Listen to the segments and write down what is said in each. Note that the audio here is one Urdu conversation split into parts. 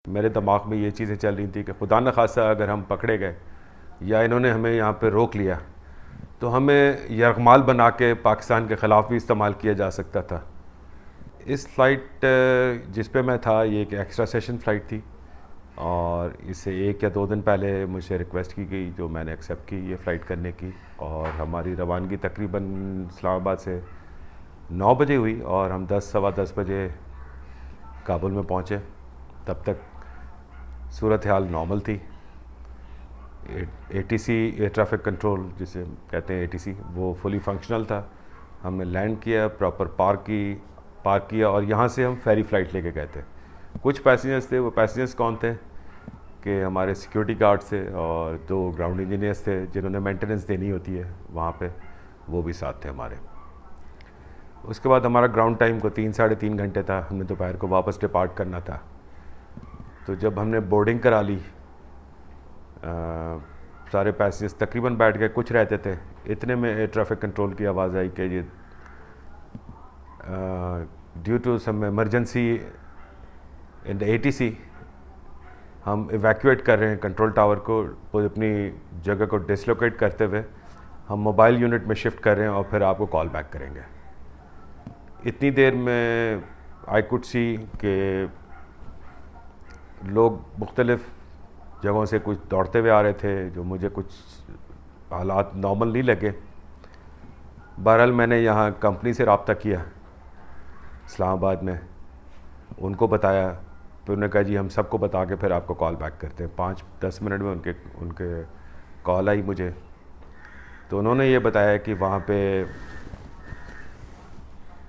میرے دماغ میں یہ چیزیں چل رہی تھیں کہ خدا نخواستہ اگر ہم پکڑے گئے یا انہوں نے ہمیں یہاں پہ روک لیا تو ہمیں یرغمال بنا کے پاکستان کے خلاف بھی استعمال کیا جا سکتا تھا۔ اس فلائٹ جس پہ میں تھا یہ ایک ایکسٹرا سیشن فلائٹ تھی، اور اس سے 1 یا 2 دن پہلے مجھے ریکویسٹ کی گئی جو میں نے ایکسیپٹ کی یہ فلائٹ کرنے کی، اور ہماری روانگی تقریباً اسلام آباد سے 9 بجے ہوئی اور ہم 10 سوا 10 بجے کابل میں پہنچے۔ تب تک صورتحال نارمل تھی۔ A T C air traffic control جسے کہتے ہیں ATC وہ فلی فنکشنل تھا۔ ہم نے لینڈ کیا، پراپر پارک کیا، اور یہاں سے ہم فیری فلائٹ لے کے گئے تھے۔ کچھ پیسنجرز تھے، وہ پیسنجرز کون تھے کہ ہمارے سیکیورٹی گارڈ تھے اور 2 گراؤنڈ انجینئرس تھے جنہوں نے مینٹیننس دینی ہوتی ہے وہاں پہ، وہ بھی ساتھ تھے ہمارے۔ اس کے بعد ہمارا گراؤنڈ ٹائم کو 3 ساڑھے 3 گھنٹے تھا، ہم نے دوپہر کو واپس ڈپارٹ کرنا تھا۔ تو جب ہم نے بورڈنگ کرا لی، سارے پیسنجرز تقریباً بیٹھ گئے، کچھ رہتے تھے، اتنے میں ایئر ٹریفک کنٹرول کی آواز آئی کہ یہ due to some emergency in the ATC ہم ایویکویٹ کر رہے ہیں کنٹرول ٹاور کو، اپنی جگہ کو ڈسلوکیٹ کرتے ہوئے ہم موبائل یونٹ میں شفٹ کر رہے ہیں اور پھر آپ کو کال بیک کریں گے۔ اتنی دیر میں آئی کوڈ سی کہ لوگ مختلف جگہوں سے کچھ دوڑتے ہوئے آ رہے تھے، جو مجھے کچھ حالات نارمل نہیں لگے۔ بہرحال میں نے یہاں کمپنی سے رابطہ کیا اسلام آباد میں، ان کو بتایا، پھر انہوں نے کہا جی ہم سب کو بتا کے پھر آپ کو کال بیک کرتے ہیں۔ 5-10 منٹ میں ان کے کال آئی مجھے، تو انہوں نے یہ بتایا کہ وہاں پہ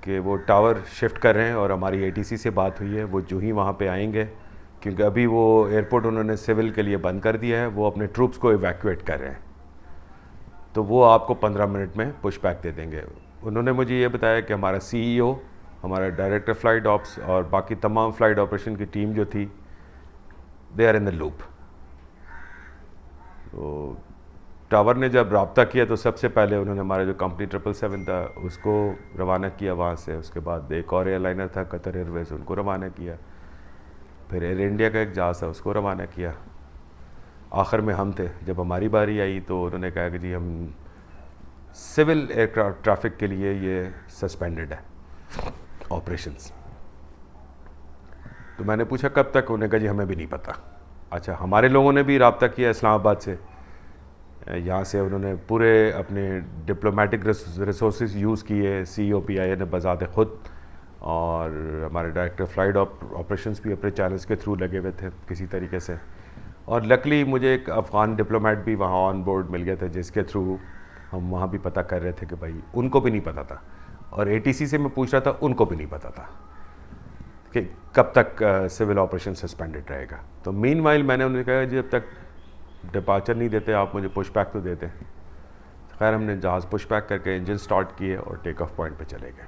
کہ وہ ٹاور شفٹ کر رہے ہیں، اور ہماری ATC سے بات ہوئی ہے، وہ جو ہی وہاں پہ آئیں گے، کیونکہ ابھی وہ ایئرپورٹ انہوں نے سول کے لیے بند کر دیا ہے، وہ اپنے ٹروپس کو ایویکویٹ کر رہے ہیں، تو وہ آپ کو 15 منٹ میں پش بیک دے دیں گے۔ انہوں نے مجھے یہ بتایا کہ ہمارا CEO، ہمارا ڈائریکٹر فلائٹ آپس اور باقی تمام فلائٹ آپریشن کی ٹیم جو تھی، they are in the loop. تو ٹاور نے جب رابطہ کیا تو سب سے پہلے انہوں نے ہمارا جو کمپنی 777 تھا اس کو روانہ کیا وہاں سے، اس کے بعد ایک اور ایئر لائنر تھا قطر ایئر ویز، ان کو روانہ کیا، پھر ایئر انڈیا کا ایک جہاز تھا اس کو روانہ کیا، آخر میں ہم تھے۔ جب ہماری باری آئی تو انہوں نے کہا کہ جی ہم سول ایئر ٹریفک کے لیے یہ سسپینڈڈ ہے آپریشنز۔ تو میں نے پوچھا کب تک، انہوں نے کہا جی ہمیں بھی نہیں پتہ۔ اچھا، ہمارے لوگوں نے بھی رابطہ کیا اسلام آباد سے، یہاں سے انہوں نے پورے اپنے ڈپلومیٹک ریسورسز یوز کیے، COPIA نے بذات خود، اور ہمارے ڈائریکٹر فلائٹ آپریشنز بھی اپنے چینلز کے تھرو لگے ہوئے تھے کسی طریقے سے، اور لکلی مجھے ایک افغان ڈپلومیٹ بھی وہاں آن بورڈ مل گئے تھے جس کے تھرو ہم وہاں بھی پتہ کر رہے تھے کہ بھائی ان کو بھی نہیں پتہ تھا، اور ATC سے میں پوچھ رہا تھا ان کو بھی نہیں پتہ تھا کہ کب تک سول آپریشن سسپینڈڈ رہے گا۔ تو مین وائل میں نے انہیں کہا جب تک ڈپارچر نہیں دیتے آپ مجھے پش بیک تو دیتے۔ خیر ہم نے جہاز پش بیک کر کے انجن سٹارٹ کیے اور ٹیک آف پوائنٹ پہ چلے گئے۔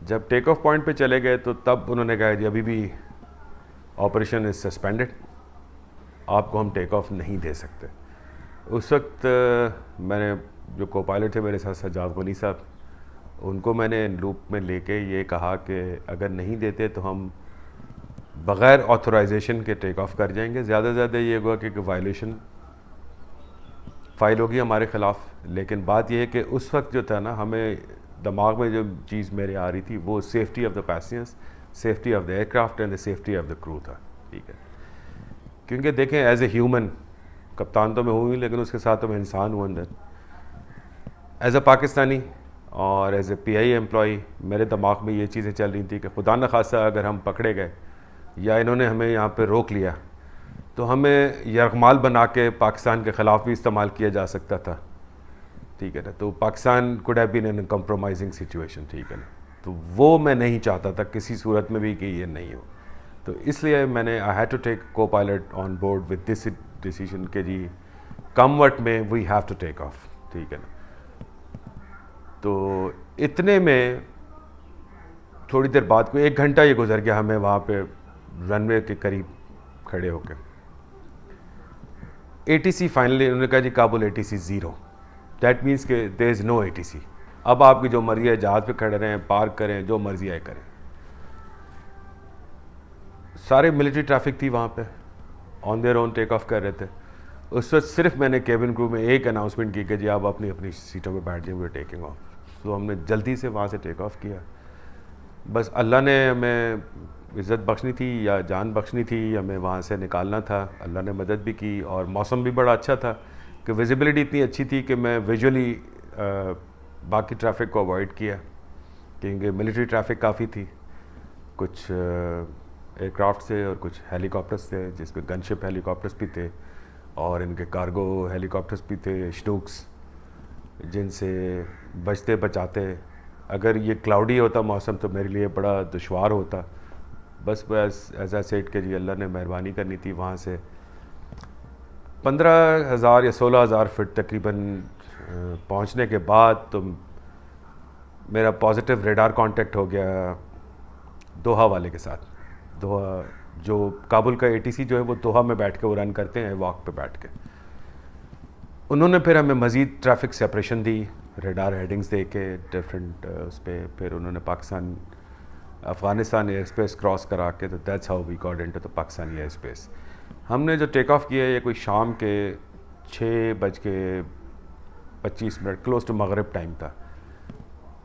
جب ٹیک آف پوائنٹ پہ چلے گئے تو تب انہوں نے کہا جی ابھی بھی آپریشن از سسپینڈڈ، آپ کو ہم ٹیک آف نہیں دے سکتے۔ اس وقت میں نے جو کو پائلٹ تھے میرے ساتھ سجاد غنی صاحب، ان کو میں نے لوپ میں لے کے یہ کہا کہ اگر نہیں دیتے تو ہم بغیر آتھورائزیشن کے ٹیک آف کر جائیں گے، زیادہ سے زیادہ یہ ہوگا کہ وائلیشن فائل ہوگی ہمارے خلاف، لیکن بات یہ ہے کہ اس وقت جو تھا نا ہمیں دماغ میں جو چیز میرے آ رہی تھی وہ safety of the passengers, safety of the aircraft and the safety of the crew تھا، ٹھیک ہے؟ کیونکہ دیکھیں ایز اے ہیومن، کپتان تو میں ہوں ہی لیکن اس کے ساتھ تو میں انسان ہوں اندر، ایز اے پاکستانی اور ایز اے PI امپلائی میرے دماغ میں یہ چیزیں چل رہی تھیں کہ خدا نخواستہ اگر ہم پکڑے گئے یا انہوں نے ہمیں یہاں پہ روک لیا تو ہمیں یرغمال بنا کے پاکستان کے خلاف بھی استعمال کیا جا سکتا تھا، ٹھیک ہے نا؟ تو Pakistan could have been in compromising situation, ٹھیک ہے نا؟ تو وہ میں نہیں چاہتا تھا کسی صورت میں بھی کہ یہ نہیں ہو، تو اس لیے میں نے آئی ہیڈ ٹو ٹیک کو pilot on board with this decision کہ جی come what may we have to take off, ٹھیک ہے نا؟ تو اتنے میں تھوڑی دیر بعد کوئی 1 گھنٹہ یہ گزر گیا ہمیں وہاں پہ رن وے کے قریب کھڑے ہو کے۔ ATC فائنلی انہوں نے کہا جی کابل ATC 0، دیٹ مینس کہ دیر از نو ATC، اب آپ کی جو مرضی ہے جہاز پہ کھڑے رہیں، پارک کریں، جو مرضی آئے کریں۔ سارے ملٹری ٹریفک تھی وہاں پہ, on their own take of کر رہے تھے. اس وقت صرف میں نے کیبن کرو میں ایک اناؤنسمنٹ کی کہ جی آپ اپنی اپنی سیٹوں پہ بیٹھ جائیں, وی ٹیکنگ آف. تو ہم نے جلدی سے وہاں سے ٹیک آف کیا. بس اللہ نے ہمیں عزت بخشنی تھی یا جان بخشنی تھی, ہمیں وہاں سے نکالنا تھا. اللہ نے مدد بھی کی اور موسم بھی بڑا اچھا تھا کہ ویزیبلٹی اتنی اچھی تھی کہ میں ویژولی باقی ٹریفک کو اوائڈ کیا, کیونکہ ملٹری ٹریفک کافی تھی. کچھ ایئر کرافٹ سے اور کچھ ہیلی کاپٹرس تھے, جس پہ گن شپ ہیلی کاپٹرس بھی تھے اور ان کے کارگو ہیلی کاپٹرس بھی تھے, شنوکس, جن سے بچتے بچاتے. اگر یہ کلاؤڈی ہوتا موسم تو میرے لیے بڑا دشوار ہوتا. بس ایز اے سیٹ کہ جی اللہ نے مہربانی کرنی تھی. وہاں سے 15,000 یا 16,000 فٹ تقریباً پہنچنے کے بعد تو میرا پازیٹیو ریڈار کانٹیکٹ ہو گیا دوحہ والے کے ساتھ. دوحہ جو کابل کا ATC جو ہے وہ دوحہ میں بیٹھ کے وہ رن کرتے ہیں واک پہ بیٹھ کے. انہوں نے پھر ہمیں مزید ٹریفک سیپریشن دی, ریڈار ہیڈنگز دے کے ڈفرینٹ اس پہ. پھر انہوں نے افغانستان ایئر اسپیس کراس کرا کے, تو that's how we got into the Pakistani airspace. ہم نے جو ٹیک آف کیا ہے یہ کوئی شام کے 6:25 کلوز ٹو مغرب ٹائم تھا.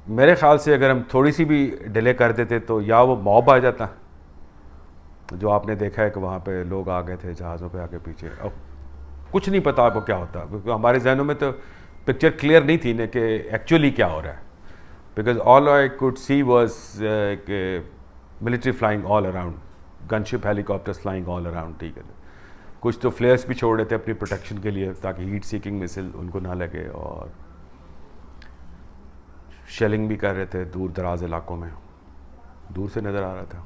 میرے خیال سے اگر ہم تھوڑی سی بھی ڈیلے کر دیتے تو یا وہ موب آ جاتا, جو آپ نے دیکھا ہے کہ وہاں پہ لوگ آ گئے تھے جہازوں پہ آگے پیچھے. اب کچھ نہیں پتا آپ کو کیا ہوتا, کیونکہ ہمارے ذہنوں میں تو پکچر کلیئر نہیں تھی نا کہ ایکچولی کیا ہو رہا ہے. Because all I could see was کہ ملٹری فلائنگ آل اراؤنڈ, گن شپ ہیلی کاپٹرس فلائنگ آل اراؤنڈ. ٹھیک ہے, کچھ تو فلیئرس بھی چھوڑ رہے تھے اپنی پروٹیکشن کے لیے تاکہ ہیٹ سیکنگ مسل ان کو نہ لگے, اور شیلنگ بھی کر رہے تھے دور دراز علاقوں میں, دور سے نظر آ رہا تھا.